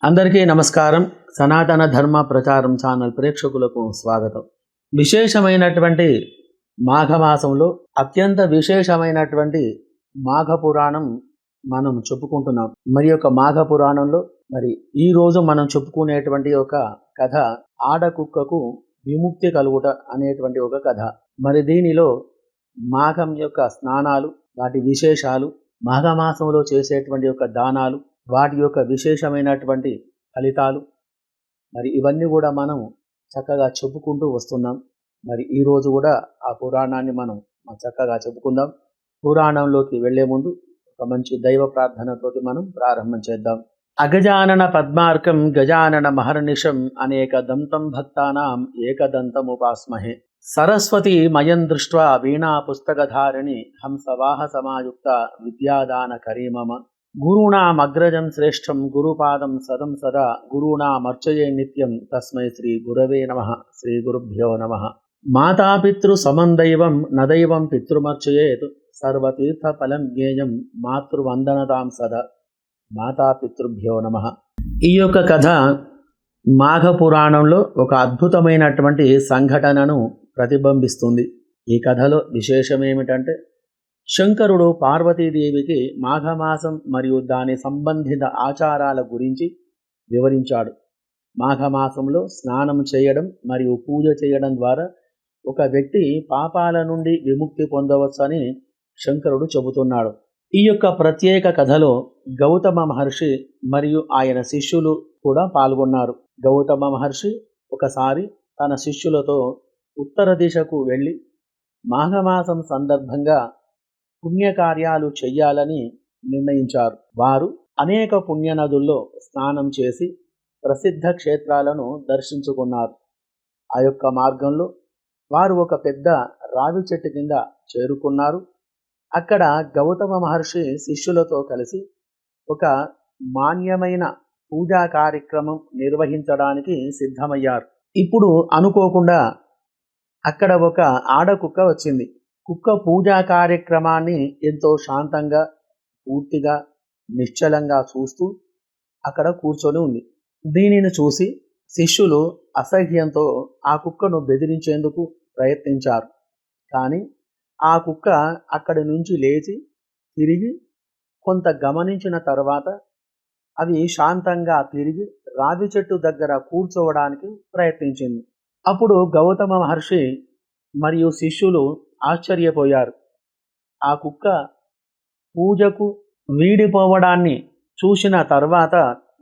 అందరికీ నమస్కారం. సనాతన ధర్మ ప్రచారం ఛానల్ ప్రేక్షకులకు స్వాగతం. విశేషమైనటువంటి మాఘమాసంలో అత్యంత విశేషమైనటువంటి మాఘ పురాణం మనం చెప్పుకుంటున్నాం. మరి యొక్క మాఘ పురాణంలో ఈ రోజు మనం చెప్పుకునేటువంటి ఒక కథ ఆడకుక్కకు విముక్తి కలుగుట అనేటువంటి ఒక కథ. మరి దీనిలో మాఘం యొక్క స్నానాలు, వాటి విశేషాలు, మాఘమాసంలో చేసేటువంటి యొక్క దానాలు, వాటి యొక్క విశేషమైనటువంటి ఫలితాలు, ఇవన్నీ కూడా మనం చక్కగా చెప్పుకుంటూ వస్తున్నాం. ఈరోజు కూడా ఆ పురాణాన్ని మనం చక్కగా చెప్పుకుందాం. పురాణంలోకి వెళ్లే ముందు ఒక మంచి దైవ ప్రార్థనతోటి మనం ప్రారంభం చేద్దాం. అగజానన పద్మార్కం గజానన మహర్నిశం అనేక దంతం భక్తానాం ఏకదంతముపాస్మహే. సరస్వతి మయం దృష్ట్వా వీణా పుస్తకధారిణి హంసవాహ సమాయుక్త విద్యాదాన కరీమమ. గురుణామగ్రజం శ్రేష్టం గురుపాదం సదం సదా గురుణామర్చయే నిత్యం తస్మై శ్రీ గురవే నమః. శ్రీ గురుభ్యో నమః. మాతాపితృ సమం దైవం నదైవం పితృమర్చయేత్ సర్వతీర్థ ఫలం జ్ఞేయం మాతృవందనతాం సదా. మాతాపితృభ్యో నమః. ఈ యొక్క కథ మాఘ పురాణంలో ఒక అద్భుతమైనటువంటి సంఘటనను ప్రతిబింబిస్తుంది. ఈ కథలో విశేషం ఏమిటంటే, శంకరుడు పార్వతీదేవికి మాఘమాసం మరియు దాని సంబంధిత ఆచారాల గురించి వివరించాడు. మాఘమాసంలో స్నానం చేయడం మరియు పూజ చేయడం ద్వారా ఒక వ్యక్తి పాపాల నుండి విముక్తి పొందవచ్చని శంకరుడు చెబుతున్నాడు. ఈ యొక్క ప్రత్యేక కథలో గౌతమ మహర్షి మరియు ఆయన శిష్యులు కూడా పాల్గొన్నారు. గౌతమ మహర్షి ఒకసారి తన శిష్యులతో ఉత్తర దిశకు వెళ్ళి మాఘమాసం సందర్భంగా పుణ్యకార్యాలు చెయ్యాలని నిర్ణయించారు. వారు అనేక పుణ్యనదుల్లో స్నానం చేసి ప్రసిద్ధ క్షేత్రాలను దర్శించుకున్నారు. ఆ యొక్క మార్గంలో వారు ఒక పెద్ద రావి చెట్టు కింద చేరుకున్నారు. అక్కడ గౌతమ మహర్షి శిష్యులతో కలిసి ఒక మాన్యమైన పూజా కార్యక్రమం నిర్వహించడానికి సిద్ధమయ్యారు. ఇప్పుడు అనుకోకుండా అక్కడ ఒక ఆడకుక్క వచ్చింది. కుక్క పూజా కార్యక్రమాన్ని ఎంతో శాంతంగా, పూర్తిగా, నిశ్చలంగా చూస్తూ అక్కడ కూర్చొని ఉంది. దీనిని చూసి శిష్యులు అసహ్యంతో ఆ కుక్కను బెదిరించేందుకు ప్రయత్నించారు. కానీ ఆ కుక్క అక్కడి నుంచి లేచి తిరిగి కొంత గమనించిన తర్వాత అది శాంతంగా తిరిగి రావి చెట్టు దగ్గర కూర్చోవడానికి ప్రయత్నించింది. అప్పుడు గౌతమ మహర్షి మరియు శిష్యులు ఆశ్చర్యపోయారు. ఆ కుక్క పూజకు వీడిపోవడాన్ని చూసిన తర్వాత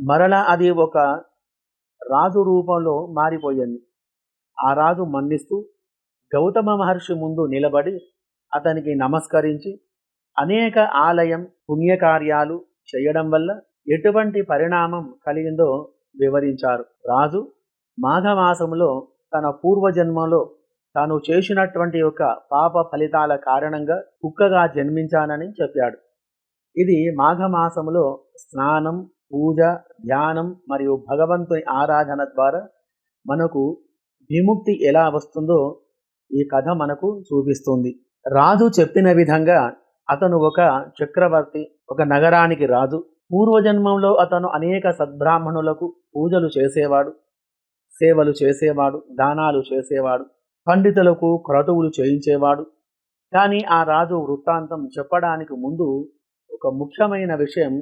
మరలా అది ఒక రాజు రూపంలో మారిపోయింది. ఆ రాజు మన్నిస్తూ గౌతమ మహర్షి ముందు నిలబడి అతనికి నమస్కరించి అనేక ఆలయం పుణ్యకార్యాలు చేయడం వల్ల ఎటువంటి పరిణామం కలిగిందో వివరించారు. రాజు మాఘమాసంలో తన పూర్వజన్మలో తాను చేసినటువంటి యొక్క పాప ఫలితాల కారణంగా కుక్కగా జన్మించానని చెప్పాడు. ఇది మాఘమాసంలో స్నానం, పూజ, ధ్యానం మరియు భగవంతుని ఆరాధన ద్వారా మనకు విముక్తి ఎలా వస్తుందో ఈ కథ మనకు చూపిస్తుంది. రాజు చెప్పిన విధంగా అతను ఒక చక్రవర్తి, ఒక నగరానికి రాజు. పూర్వజన్మంలో అతను అనేక సద్బ్రాహ్మణులకు పూజలు చేసేవాడు, సేవలు చేసేవాడు, దానాలు చేసేవాడు, పండితులకు క్రతువులు చేయించేవాడు. కానీ ఆ రాజు వృత్తాంతం చెప్పడానికి ముందు ఒక ముఖ్యమైన విషయం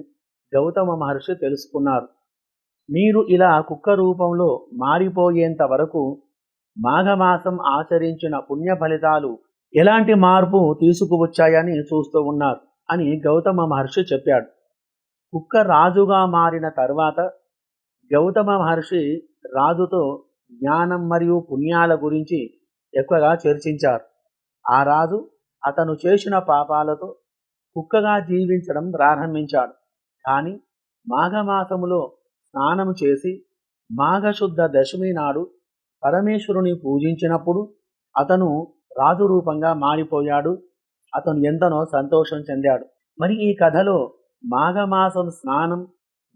గౌతమ మహర్షి తెలుసుకున్నారు. మీరు ఇలా కుక్క రూపంలో మారిపోయేంత వరకు మాఘమాసం ఆచరించిన పుణ్య ఫలితాలు ఎలాంటి మార్పు తీసుకువచ్చాయని చూస్తూ ఉన్నారు అని గౌతమ మహర్షి చెప్పాడు. కుక్క రాజుగా మారిన తర్వాత గౌతమ మహర్షి రాజుతో జ్ఞానం మరియు పుణ్యాల గురించి ఎక్కువగా చర్చించారు. ఆ రాజు అతను చేసిన పాపాలతో కుక్కగా జీవించడం ప్రారంభించాడు. కానీ మాఘమాసములో స్నానం చేసి మాఘశుద్ధ దశమి నాడు పరమేశ్వరుని పూజించినప్పుడు అతను రాజు రూపంగా మారిపోయాడు. అతను ఎంతనో సంతోషం చెందాడు. ఈ కథలో మాఘమాసం స్నానం,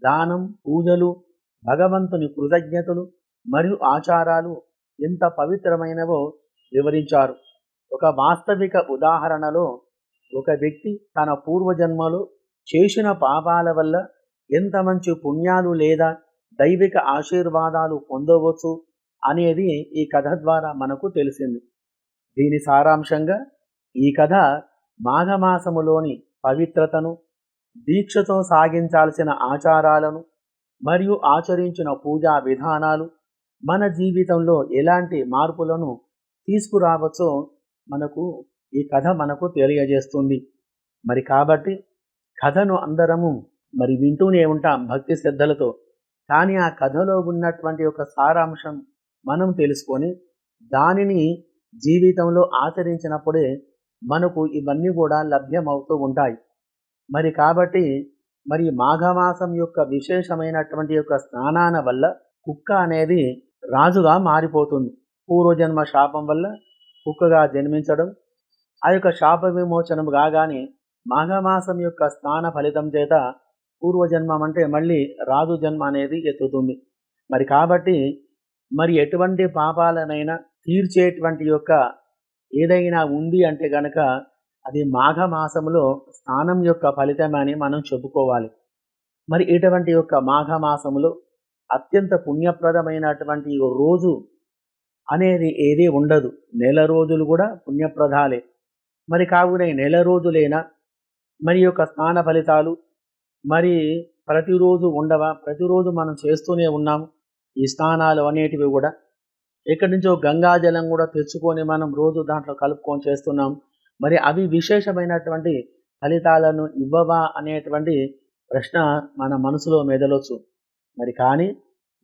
దానం, పూజలు, భగవంతుని కృతజ్ఞతలు మరియు ఆచారాలు ఎంత పవిత్రమైనవో వివరించారు. ఒక వాస్తవిక ఉదాహరణలో ఒక వ్యక్తి తన పూర్వజన్మలో చేసిన పాపాల వల్ల ఎంత మంచి పుణ్యాలు లేదా దైవిక ఆశీర్వాదాలు పొందవచ్చు అనేది ఈ కథ ద్వారా మనకు తెలిసింది. దీని సారాంశంగా ఈ కథ మాఘమాసములోని పవిత్రతను, దీక్షతో సాగించాల్సిన ఆచారాలను మరియు ఆచరించిన పూజా విధానాలు మన జీవితంలో ఎలాంటి మార్పులను తీసుకురావచ్చో మనకు ఈ కథ మనకు తెలియజేస్తుంది. మరి కాబట్టి కథను అందరము వింటూనే ఉంటాం భక్తి శ్రద్ధలతో. కానీ ఆ కథలో ఉన్నటువంటి ఒక సారాంశం మనం తెలుసుకొని దానిని జీవితంలో ఆచరించినప్పుడే మనకు ఇవన్నీ కూడా లభ్యమవుతూ ఉంటాయి. మరి కాబట్టి మాఘమాసం యొక్క విశేషమైనటువంటి యొక్క స్నానాల వల్ల కుక్క అనేది రాజుగా మారిపోతుంది. పూర్వజన్మ శాపం వల్ల కుక్కగా జన్మించడం, ఆ యొక్క శాప విమోచనం కాగానే మాఘమాసం యొక్క స్నాన ఫలితం చేత పూర్వజన్మం అంటే మళ్ళీ రాజు జన్మ అనేది ఎత్తుతుంది. కాబట్టి ఎటువంటి పాపాలనైనా తీర్చేటువంటి యొక్క ఏదైనా ఉంది అంటే గనక అది మాఘమాసంలో స్నానం యొక్క ఫలితమని మనం చెప్పుకోవాలి. ఇటువంటి యొక్క మాఘమాసంలో అత్యంత పుణ్యప్రదమైనటువంటి రోజు అనేది ఏది ఉండదు. నెల రోజులు కూడా పుణ్యప్రదాలే. కావున నెల రోజులైనా యొక్క స్నాన ఫలితాలు ప్రతిరోజు ఉండవా? ప్రతిరోజు మనం చేస్తూనే ఉన్నాము ఈ స్నానాలు అనేటివి కూడా. ఎక్కడి నుంచో గంగాజలం కూడా తెచ్చుకొని మనం రోజు దాంట్లో కలుపుకొని చేస్తున్నాం. అవి విశేషమైనటువంటి ఫలితాలను ఇవ్వవా అనేటువంటి ప్రశ్న మన మనసులో మెదలొచ్చు. కానీ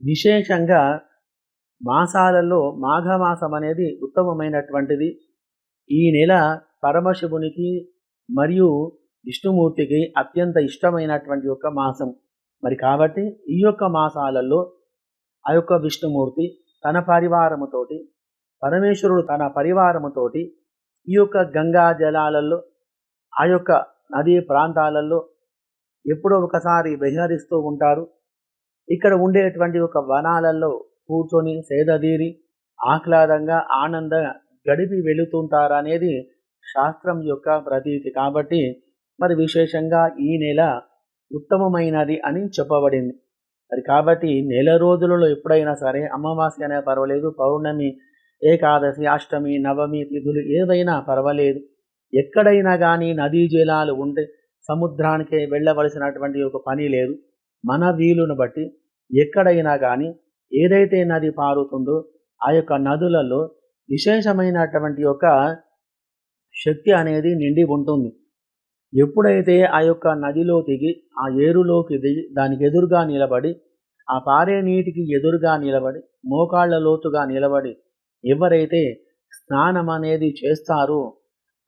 విశేషంగా మాసాలలో మాఘమాసం అనేది ఉత్తమమైనటువంటిది. ఈ నెల పరమశివునికి మరియు విష్ణుమూర్తికి అత్యంత ఇష్టమైనటువంటి యొక్క మాసం. కాబట్టి ఈ యొక్క మాసాలలో ఆ యొక్క విష్ణుమూర్తి తన పరివారముతోటి, పరమేశ్వరుడు తన పరివారముతోటి ఈ యొక్క గంగా జలాలలో, ఆ యొక్క నదీ ప్రాంతాలలో ఎప్పుడో ఒకసారి విహరిస్తూ ఉంటారు. ఇక్కడ ఉండేటువంటి ఒక వనాలలో కూర్చొని సేదదీరి ఆహ్లాదంగా ఆనందంగా గడిపి వెళుతుంటారు అనేది శాస్త్రం యొక్క ప్రతీతి. కాబట్టి విశేషంగా ఈ నెల ఉత్తమమైనది అని చెప్పబడింది. కాబట్టి నెల రోజులలో ఎప్పుడైనా సరే అమావాస్య అయినా పర్వాలేదు, పౌర్ణమి, ఏకాదశి, అష్టమి, నవమి తిథులు ఏవైనా పర్వాలేదు, ఎక్కడైనా కానీ నదీ జలాలు ఉంటే సముద్రానికే వెళ్ళవలసినటువంటి ఒక పని లేదు. మన వీలును బట్టి ఎక్కడైనా కానీ ఏదైతే నది పారుతుందో ఆ యొక్క నదులలో విశేషమైనటువంటి యొక్క శక్తి అనేది నిండి ఉంటుంది. ఎప్పుడైతే ఆ యొక్క నదిలో దిగి ఆ ఏరులోకి దిగి దానికి ఎదురుగా నిలబడి, ఆ పారే నీటికి ఎదురుగా నిలబడి, మోకాళ్ళ లోతుగా నిలబడి ఎవరైతే స్నానం అనేది చేస్తారో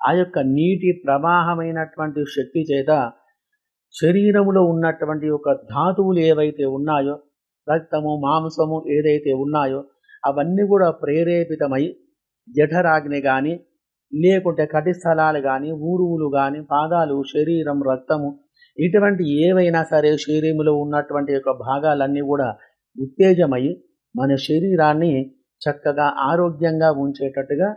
ఆ యొక్క నీటి ప్రవాహమైనటువంటి శక్తి చేత శరీరంలో ఉన్నటువంటి ఒక ధాతువులు ఏవైతే ఉన్నాయో, రక్తము, మాంసము ఏదైతే ఉన్నాయో అవన్నీ కూడా ప్రేరేపితమై జఠరాగ్ని కానీ, లేకుంటే కటిస్థలాలు కానీ, ఊరువులు కానీ, పాదాలు, శరీరం, రక్తము ఇటువంటి ఏవైనా సరే శరీరంలో ఉన్నటువంటి యొక్క భాగాలన్నీ కూడా ఉత్తేజమై మన శరీరాన్ని చక్కగా ఆరోగ్యంగా ఉంచేటట్టుగా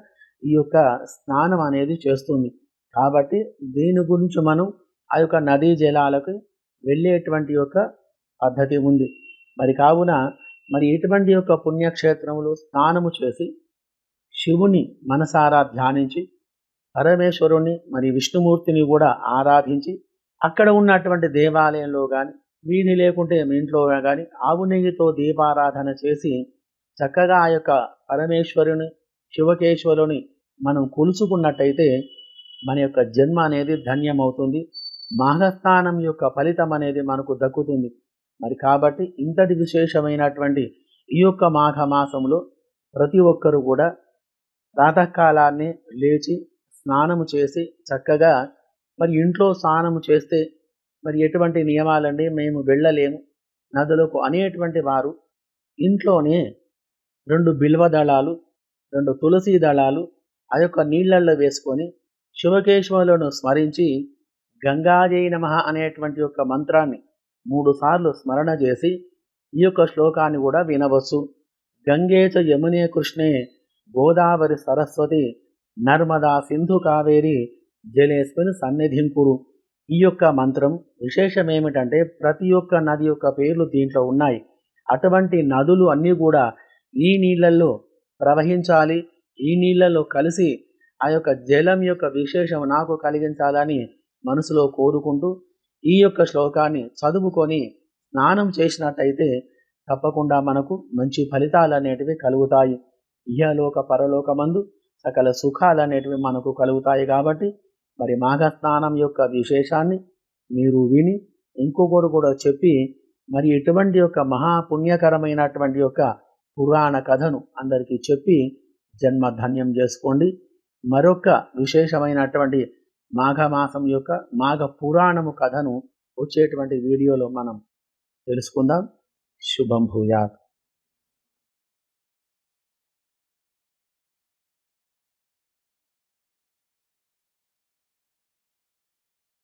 ఈ యొక్క స్నానం అనేది చేస్తుంది. కాబట్టి దీని గురించి మనం ఆ యొక్క నదీ జలాలకు వెళ్ళేటువంటి యొక్క పద్ధతి ఉంది. కావున ఇటువంటి యొక్క పుణ్యక్షేత్రములు స్నానము చేసి శివుని మనసారా ధ్యానించి, పరమేశ్వరుని విష్ణుమూర్తిని కూడా ఆరాధించి, అక్కడ ఉన్నటువంటి దేవాలయంలో కానీ, వీధి లేకుంటే మీ ఇంట్లో కానీ ఆవు నెయ్యితో దీపారాధన చేసి చక్కగా ఆ యొక్క పరమేశ్వరుని, శివకేశ్వరుని మనం కొలుచుకున్నట్టయితే మన యొక్క జన్మ అనేది ధన్యమవుతుంది. మాఘస్నానం యొక్క ఫలితం అనేది మనకు దక్కుతుంది. కాబట్టి ఇంతటి విశేషమైనటువంటి ఈ యొక్క మాఘమాసంలో ప్రతి ఒక్కరు కూడా ప్రాతకాలాన్ని లేచి స్నానము చేసి చక్కగా ఇంట్లో స్నానము చేస్తే ఎటువంటి నియమాలండి, మేము వెళ్ళలేము నదులకు అనేటువంటి వారు ఇంట్లోనే 2 బిల్వ దళాలు, 2 తులసి దళాలు ఆ యొక్క నీళ్ళల్లో వేసుకొని శివకేశవులను స్మరించి గంగాజై నమః అనేటువంటి యొక్క మంత్రాన్ని 3 సార్లు స్మరణ చేసి ఈ యొక్క శ్లోకాన్ని కూడా వినవచ్చు. గంగే చ యమునే కృష్ణే గోదావరి సరస్వతి నర్మదా సింధు కావేరి జలేస్మిన్ సన్నిధిం కురు. ఈ యొక్క మంత్రం విశేషం ఏమిటంటే ప్రతి ఒక్క నది యొక్క పేర్లు దీంట్లో ఉన్నాయి. అటువంటి నదులు అన్నీ కూడా ఈ నీళ్ళల్లో ప్రవహించాలి, ఈ నీళ్ళల్లో కలిసి ఆ యొక్క జలం యొక్క విశేషం నాకు కలిగించాలని మనసులో కోరుకుంటూ ఈ యొక్క శ్లోకాన్ని చదువుకొని స్నానం చేసినట్టయితే తప్పకుండా మనకు మంచి ఫలితాలు అనేటివి కలుగుతాయి. ఇహలోక పరలోకమందు సకల సుఖాలు అనేటివి మనకు కలుగుతాయి. కాబట్టి మరి మాఘ స్నానం యొక్క విశేషాన్ని మీరు విని ఇంకొకరు కూడా చెప్పి మరి ఇటువంటి యొక్క మహాపుణ్యకరమైనటువంటి యొక్క పురాణ కథను అందరికీ చెప్పి జన్మ ధన్యం చేసుకోండి. మరొక విశేషమైనటువంటి మాఘమాసం యొక్క మాఘ పురాణము కథను వచ్చేటువంటి వీడియోలో మనం తెలుసుకుందాం. శుభం భూయాత్.